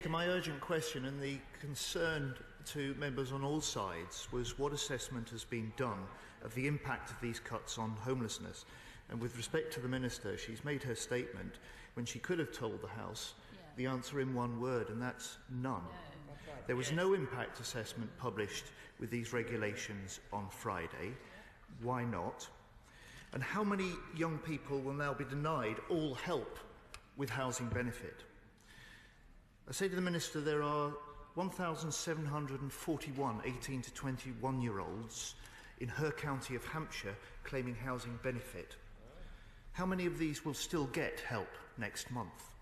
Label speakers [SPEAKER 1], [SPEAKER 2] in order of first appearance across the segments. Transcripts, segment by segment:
[SPEAKER 1] My urgent question and the concern to members on all sides was what assessment has been done of the impact of these cuts on homelessness. And with respect to the Minister, she's made her statement when she could have told the House the answer in one word, and that's none. There was no impact assessment published with these regulations on Friday. Why not? And how many young people will now be denied all help with housing benefit? I say to the Minister, there are 1,741 18 to 21-year-olds in her county of Hampshire claiming housing benefit. How many of these will still get help next month?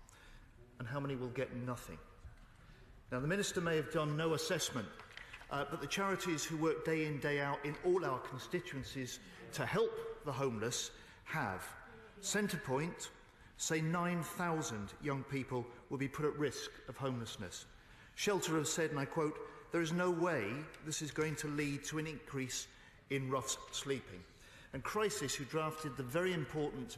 [SPEAKER 1] And how many will get nothing? Now, the Minister may have done no assessment, but the charities who work day in, day out in all our constituencies to help the homeless have. Centrepoint say 9,000 young people will be put at risk of homelessness. Shelter have said, and I quote, "There is no way this is going to lead to an increase in rough sleeping." And Crisis, who drafted the very important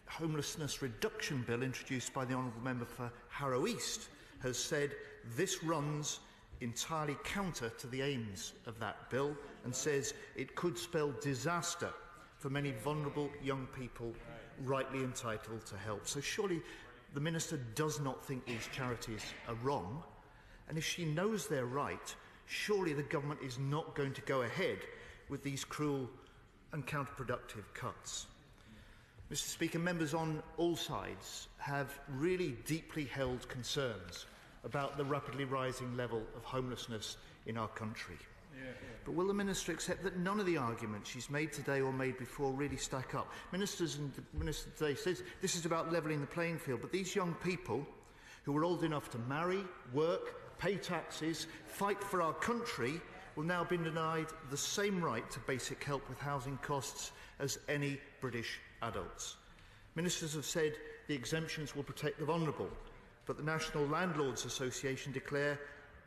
[SPEAKER 1] homelessness reduction bill introduced by the Honourable Member for Harrow East, has said this runs entirely counter to the aims of that bill and says it could spell disaster for many vulnerable young people rightly entitled to help. So surely the Minister does not think these charities are wrong, and if she knows they're right, surely the government is not going to go ahead with these cruel and counterproductive cuts. Mr. Speaker, members on all sides have really deeply held concerns about the rapidly rising level of homelessness in our country. But will the Minister accept that none of the arguments she's made today or made before really stack up? Ministers and the Minister today says this is about levelling the playing field, but these young people who are old enough to marry, work, pay taxes, fight for our country will now be denied the same right to basic help with housing costs as any British adults. Ministers have said the exemptions will protect the vulnerable, but the National Landlords Association declare,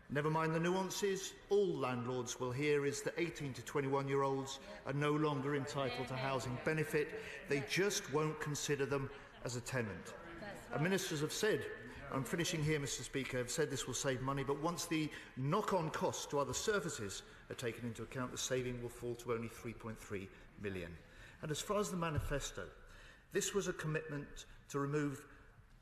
[SPEAKER 1] never mind the nuances, all landlords will hear is that 18 to 21-year-olds are no longer entitled to housing benefit. They just won't consider them as a tenant. And ministers have said, I'm finishing here, Mr. Speaker, have said this will save money, but once the knock-on costs to other services are taken into account, the saving will fall to only £3.3 million. And as far as the manifesto, this was a commitment to remove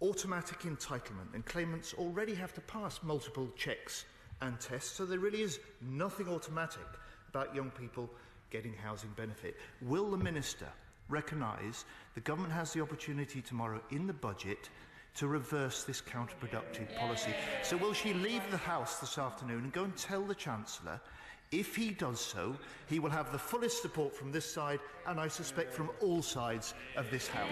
[SPEAKER 1] automatic entitlement, and claimants already have to pass multiple checks and tests, so there really is nothing automatic about young people getting housing benefit. Will the Minister recognise the government has the opportunity tomorrow in the budget to reverse this counterproductive policy? So will she leave the House this afternoon and go and tell the Chancellor, if he does so, he will have the fullest support from this side and I suspect from all sides of this House?